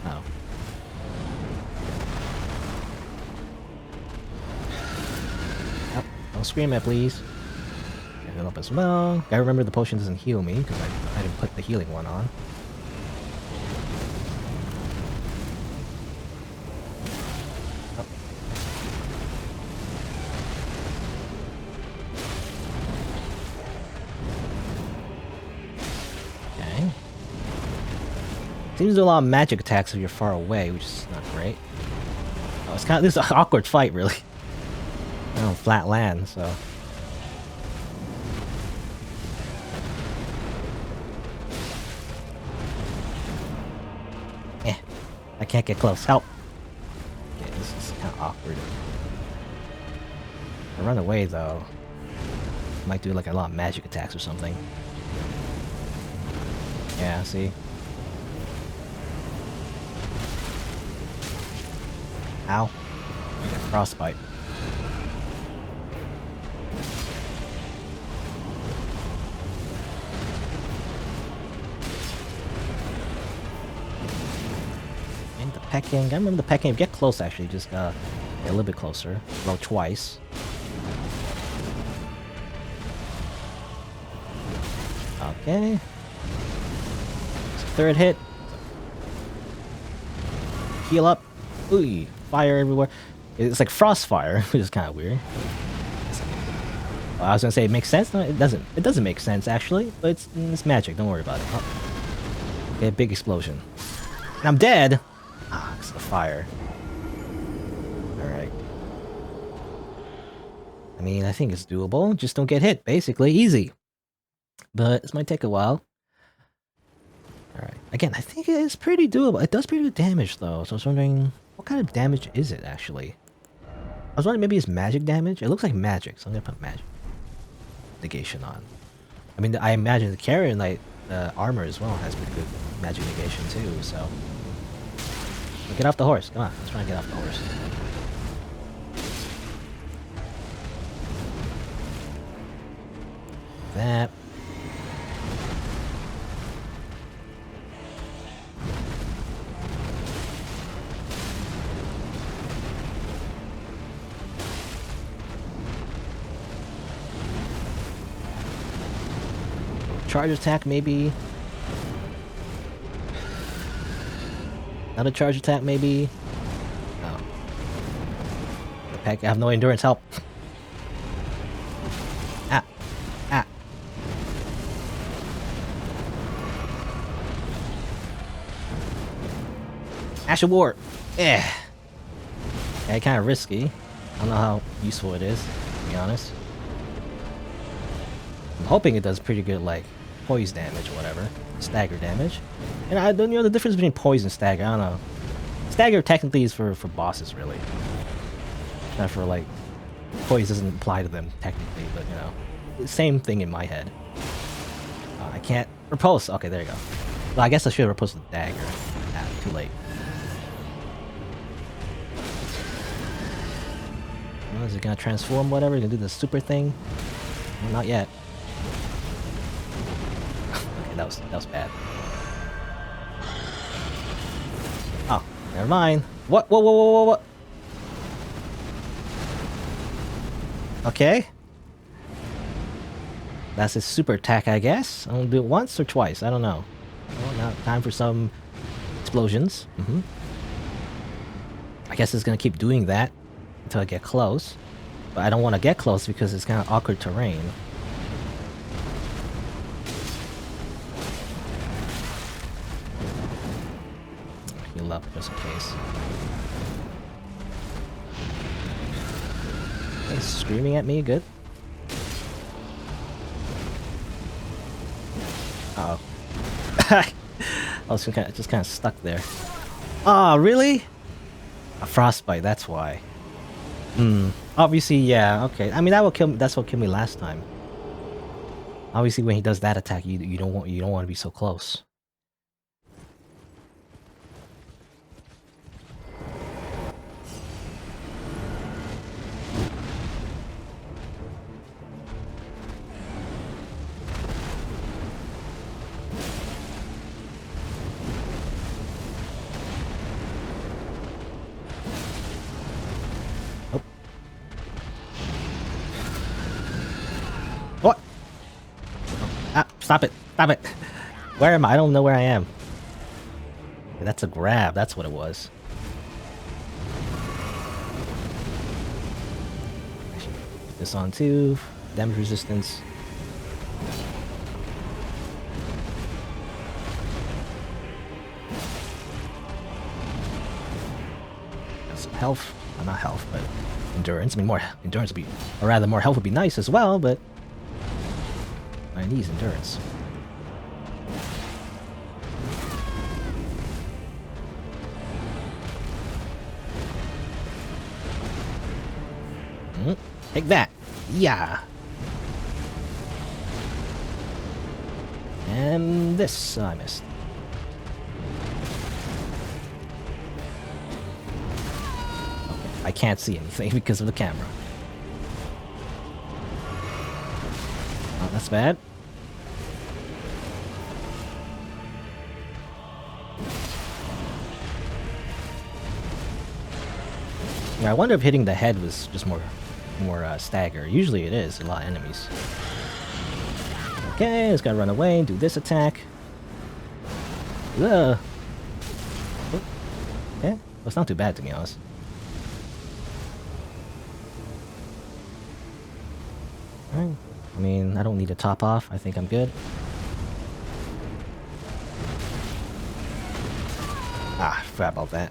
Oh. Oh, don't scream at please. Get it up as well. Gotta remember the potion doesn't heal me, because I didn't put the healing one on. Seems to do a lot of magic attacks if you're far away, which is not great. Oh, it's kind of this is an awkward fight, really. On flat land, so. I can't get close. Help! Okay, this is kind of awkward. If I run away though, might do like a lot of magic attacks or something. Yeah, see. Ow. Frostbite. And the pecking. I remember the pecking. Get close, actually. Just get a little bit closer. Roll twice. Okay. Third hit. Heal up. Ooh, fire everywhere. It's like frost fire, which is kind of weird. Well, I was gonna say it makes sense. No, it doesn't. It doesn't make sense actually, but it's magic. Don't worry about it. Oh. Okay, big explosion. And I'm dead. Ah, it's the fire. All right. I mean, I think it's doable. Just don't get hit. Basically, easy. But this might take a while. Alright. Again, I think it is pretty doable. It does pretty good damage, though. So I was wondering, what kind of damage is it, actually? I was wondering maybe it's magic damage? It looks like magic, so I'm gonna put magic negation on. I mean, I imagine the carrier knight armor as well has pretty good magic negation, too, so... But get off the horse. Come on, let's try and get off the horse. That... Charge attack, maybe. Another charge attack, maybe. Oh. The pack, I have no endurance, help. Ah. Ah. Ash of War. Eh. Okay, kind of risky. I don't know how useful it is, to be honest. I'm hoping it does pretty good, like, poise damage or whatever. Stagger damage. And I don't know the difference between poise and stagger. I don't know. Stagger technically is for bosses, really. Not for, like... Poise doesn't apply to them, technically, but, you know. Same thing in my head. I can't... Repulse! Okay, there you go. Well, I guess I should have repulsed the dagger. Ah, too late. Well, is it gonna transform, whatever? Gonna do the super thing? Well, not yet. Okay, that was bad. Oh, never mind. What? Whoa, whoa, whoa, whoa, what? Okay. That's his super attack, I guess. I'm gonna do it once or twice. I don't know. Well, now time for some explosions. I guess it's gonna keep doing that until I get close. But I don't want to get close because it's kind of awkward terrain. Heal up just in case. He's screaming at me, good. Uh oh. I was just kind of stuck there. Oh, really? A frostbite, that's why. Obviously, yeah, okay. I mean, that will kill me. That's what killed me last time. Obviously, when he does that attack, you don't want to be so close. What? Ah, stop it. Stop it. Where am I? I don't know where I am. That's a grab. That's what it was. Put this on too. Damage resistance. Got some health. Well, not health, but endurance. I mean, more endurance would be, or rather, more health would be nice as well, but I need endurance. Take that! Yeah! And this I missed. I can't see anything because of the camera. Oh, that's bad. Yeah, I wonder if hitting the head was just more stagger. Usually it is, a lot of enemies. Okay, just gotta run away and do this attack. Ugh. Okay, well, it's not too bad to be honest. Alright, I mean, I don't need to top off. I think I'm good. Ah, forgot about that.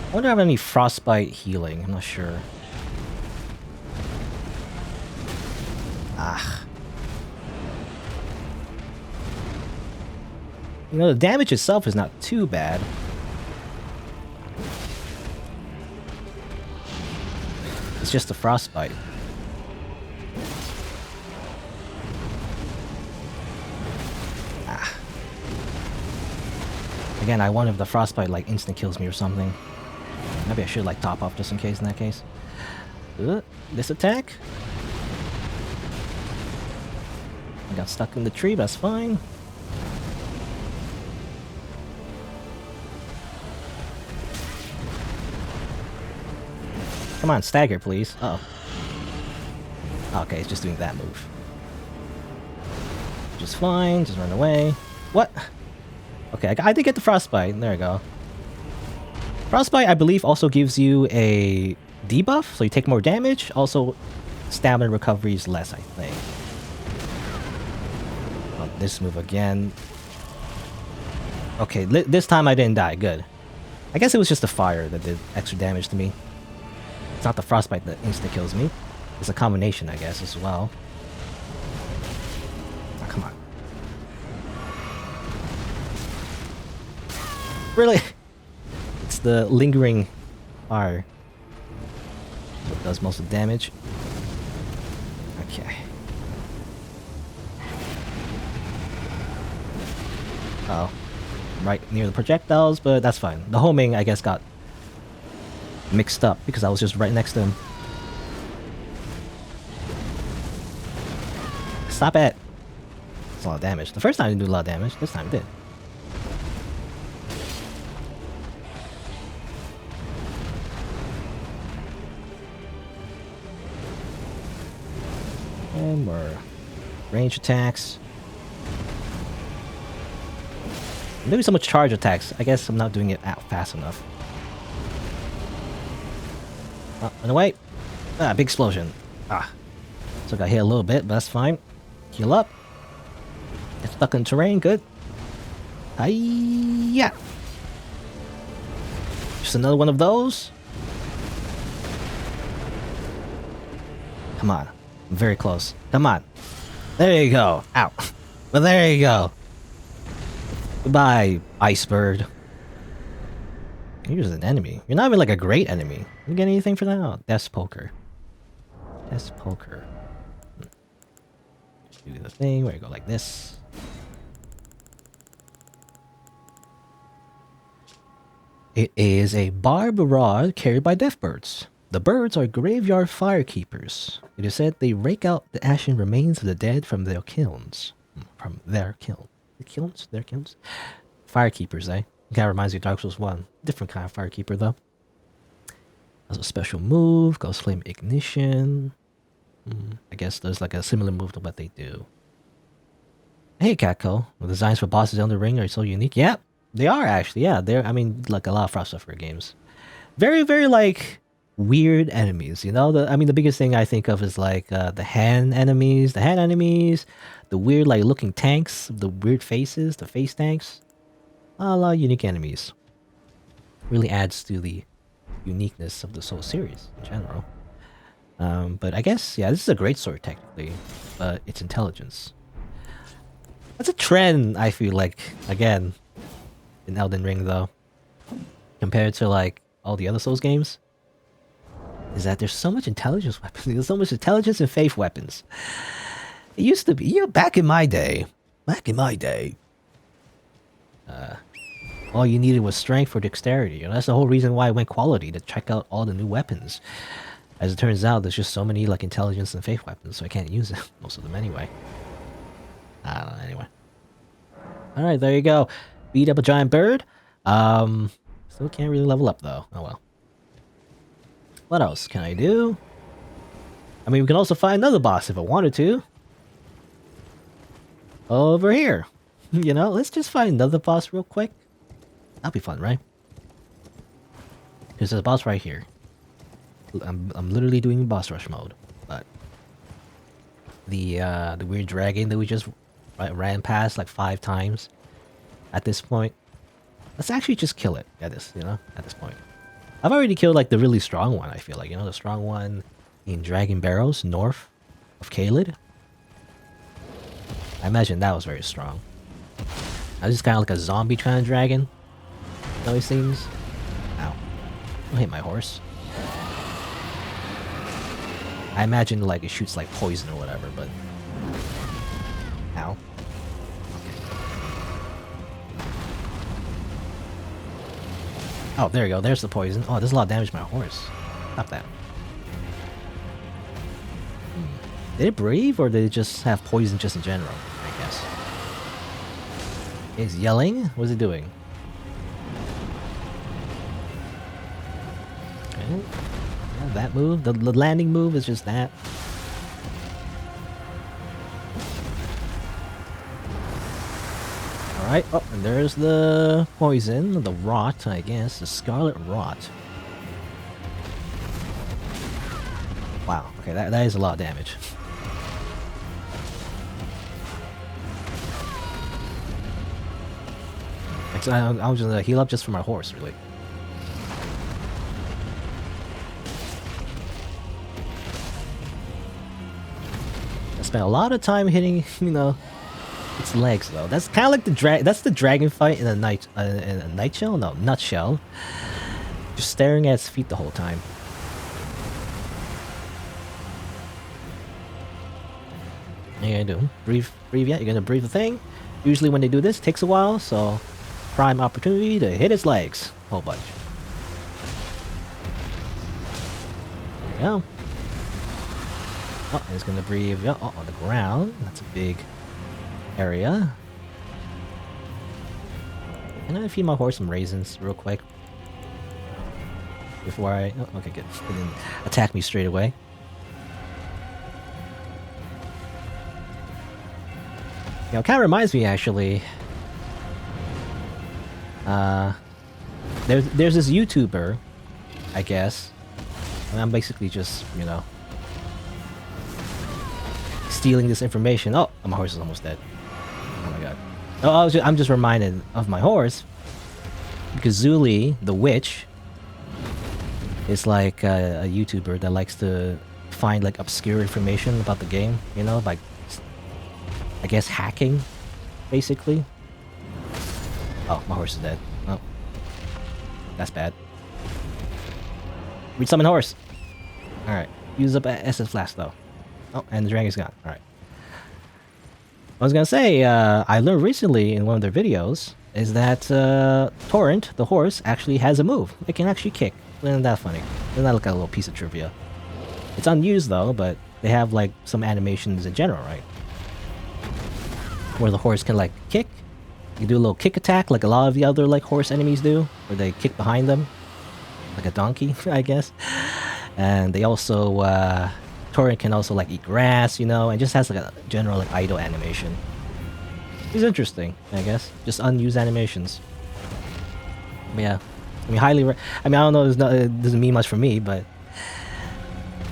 I wonder if I have any frostbite healing. I'm not sure. Ah. You know, the damage itself is not too bad. It's just the frostbite. Ah. Again, I wonder if the frostbite like instant kills me or something. Maybe I should like top off just in case in that case. This attack. I got stuck in the tree, but that's fine. Come on, stagger, please. Uh oh. Okay, it's just doing that move. Just fine, just run away. What? Okay, I did get the frostbite. There we go. Frostbite, I believe, also gives you a debuff, so you take more damage. Also, stamina recovery is less, I think. Oh, this move again. Okay, this time I didn't die. Good. I guess it was just the fire that did extra damage to me. It's not the frostbite that insta-kills me. It's a combination, I guess, as well. Oh, come on. Really? It's the lingering fire that does most of the damage. Okay. Oh. Right near the projectiles, but that's fine. The homing, I guess, got mixed up because I was just right next to him. Stop it! It's a lot of damage. The first time I didn't do a lot of damage. This time it did. And more range attacks. I'm doing so much charge attacks. I guess I'm not doing it fast enough. Oh, run away. Ah, big explosion. Ah. So I got hit a little bit, but that's fine. Heal up. Get stuck in terrain, good. Hi-ya! Just another one of those. Come on. I'm very close. Come on. There you go. Ow. Well, there you go. Goodbye, Icebird. You're just an enemy. You're not even like a great enemy. You get anything for that? Oh, Death's Poker. Death's Poker. Do the thing where you go like this. It is a barbed rod carried by death birds. The birds are graveyard firekeepers. It is said they rake out the ashen remains of the dead from their kilns. From their kiln. The kilns? Their kilns? Firekeepers, eh? Kind of reminds me of Dark Souls 1. Different kind of firekeeper, though. Has a special move. Ghost Flame Ignition. I guess there's like a similar move to what they do. Hey, Catco. The designs for bosses in Elden Ring are so unique. Yeah, they are actually. Yeah, they're, I mean, like a lot of Frost Software games. Very, very, like, weird enemies, you know? I mean, the biggest thing I think of is, like, the hand enemies. The weird, like, looking tanks. The weird faces. The face tanks. A lot of unique enemies. Really adds to the uniqueness of the Soul series in general. But I guess, yeah, this is a great sword technically, but it's intelligence. That's a trend, I feel like, again, in Elden Ring though. Compared to like all the other Souls games. Is that there's so much intelligence weapons. There's so much intelligence and faith weapons. It used to be, back in my day. all you needed was strength or dexterity. You know, that's the whole reason why I went quality, to check out all the new weapons. As it turns out, there's just so many like intelligence and faith weapons, so I can't use most of them anyway. I don't know, anyway. Alright, there you go. Beat up a giant bird. Still can't really level up though. Oh well. What else can I do? I mean, we can also find another boss if I wanted to. Over here. You know, let's just find another boss real quick. That'll be fun, right? Because there's a boss right here. I'm literally doing boss rush mode, but the weird dragon that we just ran past like 5 times at this point. Let's actually just kill it at this, you know, at this point. I've already killed like the really strong one, I feel like, you know, the strong one in Dragon Barrows, north of Caelid. I imagine that was very strong. I was just kind of like a zombie kind of dragon. How he seems. Ow. Don't hit my horse. I imagine like it shoots like poison or whatever, but... Ow. Okay. Oh, there you go. There's the poison. Oh, there's a lot of damage to my horse. Stop that. Did it breathe, or did it just have poison just in general? I guess. It's yelling? What's it doing? Okay. Yeah, that move. The landing move is just that. Alright. Oh, and there's the poison. The rot, I guess. The scarlet rot. Wow. Okay, that is a lot of damage. I was gonna heal up just for my horse, really. I spent a lot of time hitting, you know, its legs though. That's kind of like the that's the dragon fight in a nutshell. No, nutshell. Just staring at its feet the whole time. What are you gonna do? Breathe yet? You're gonna breathe the thing? Usually when they do this, it takes a while, so prime opportunity to hit its legs. A whole bunch. There we go. Oh, it's gonna breathe on the ground. That's a big area. Can I feed my horse some raisins real quick? Before I... Oh, okay, good. It didn't attack me straight away. You know, it kind of reminds me, actually... there's this YouTuber, I guess, and I'm basically just, you know, stealing this information. Oh, my horse is almost dead. Oh my god. Oh, I'm just reminded of my horse because Zuli, the witch, is like a YouTuber that likes to find like obscure information about the game, you know, like, I guess hacking, basically. Oh, my horse is dead. Oh. That's bad. Read summon horse! Alright. Use up essence flask though. Oh, and the dragon's gone. Alright. I was gonna say, I learned recently in one of their videos is that Torrent, the horse, actually has a move. It can actually kick. Isn't that funny? Doesn't that look like a little piece of trivia? It's unused though, but they have like some animations in general, right? Where the horse can like kick. You do a little kick attack like a lot of the other like horse enemies do, where they kick behind them. Like a donkey, I guess. And they also, Torrent can also like eat grass, you know, and just has like a general like idle animation. It's interesting, I guess. Just unused animations. But yeah. I mean, I don't know, it doesn't mean much for me, but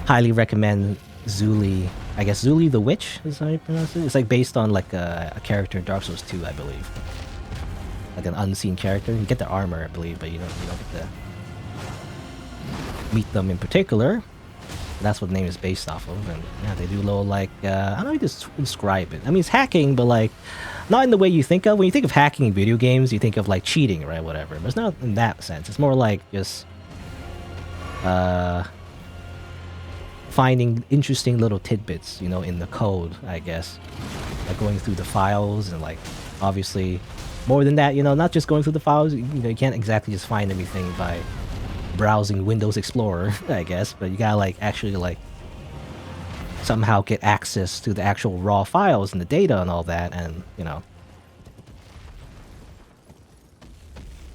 highly recommend Zuli. I guess Zuli the Witch is how you pronounce it. It's like based on like a character in Dark Souls 2, I believe. Like an unseen character. You get the armor, I believe, but you don't get to meet them in particular. That's what the name is based off of. And yeah, they do a little like I don't know how to describe it. I mean, it's hacking, but like not in the way you think of. When you think of hacking in video games, you think of like cheating, right? Whatever. But it's not in that sense. It's more like just finding interesting little tidbits, you know, in the code, I guess. Like going through the files and like obviously more than that, you know, not just going through the files. You know, you can't exactly just find everything by browsing Windows Explorer, I guess. But you gotta like actually like somehow get access to the actual raw files and the data and all that, and you know,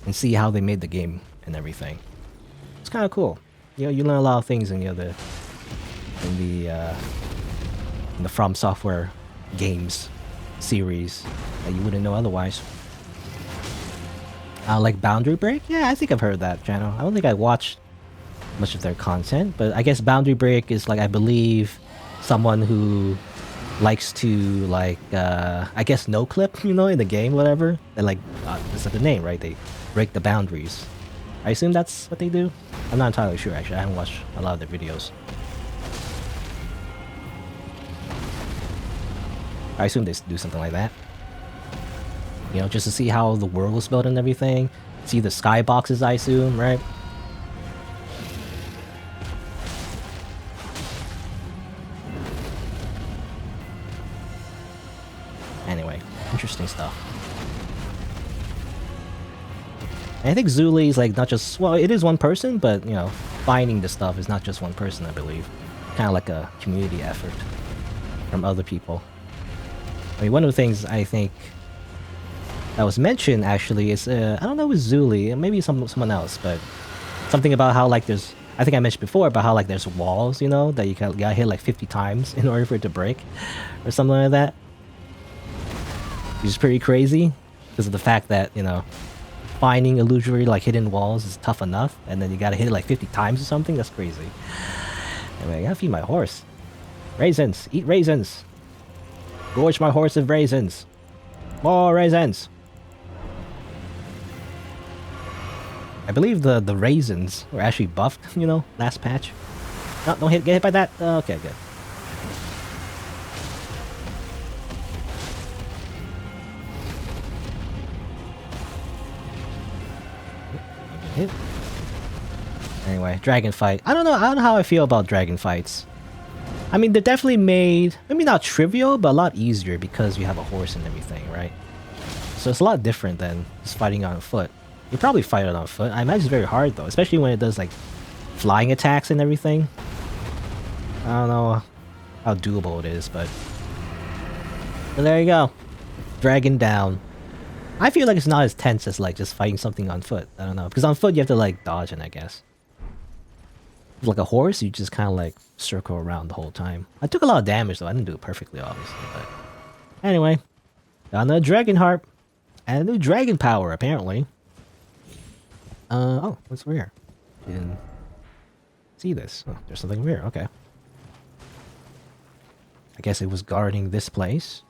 and see how they made the game and everything. It's kind of cool. You know, you learn a lot of things in the From Software games series that you wouldn't know otherwise. Like Boundary Break? Yeah, I think I've heard of that channel. I don't think I watched much of their content, but I guess Boundary Break is like, I believe, someone who likes to like, I guess no clip, you know, in the game, whatever. And like, that's like the name, right? They break the boundaries. I assume that's what they do? I'm not entirely sure, actually. I haven't watched a lot of their videos. I assume they do something like that. You know, just to see how the world was built and everything. See the skyboxes, I assume, right? Anyway, interesting stuff. And I think Zuli is like not just, well, it is one person, but you know, finding the stuff is not just one person, I believe. Kind of like a community effort from other people. I mean, one of the things I think that was mentioned actually is, I don't know if it's Zuli, maybe someone else, but something about how like there's, I think I mentioned before about how like there's walls, you know, that you gotta hit like 50 times in order for it to break, or something like that. Which is pretty crazy, because of the fact that, you know, finding illusory like hidden walls is tough enough, and then you gotta hit it like 50 times or something. That's crazy. Anyway, I gotta feed my horse. Raisins! Eat raisins! Gorge my horse with raisins! More raisins! I believe the raisins were actually buffed, you know, last patch. No, don't get hit by that. Okay, good. Hit. Anyway, dragon fight. I don't know how I feel about dragon fights. I mean, they're definitely made, maybe not trivial, but a lot easier because you have a horse and everything, right? So it's a lot different than just fighting on foot. You probably fight it on foot. I imagine it's very hard though, especially when it does like flying attacks and everything. I don't know how doable it is, but there you go. Dragon down. I feel like it's not as tense as like just fighting something on foot. I don't know, because on foot you have to like dodge it, I guess. Like a horse, you just kind of like circle around the whole time. I took a lot of damage though. I didn't do it perfectly, obviously, but anyway, got a dragon heart and a new dragon power apparently. Oh, what's over here? Didn't see this. Oh, there's something over here. Okay. I guess it was guarding this place.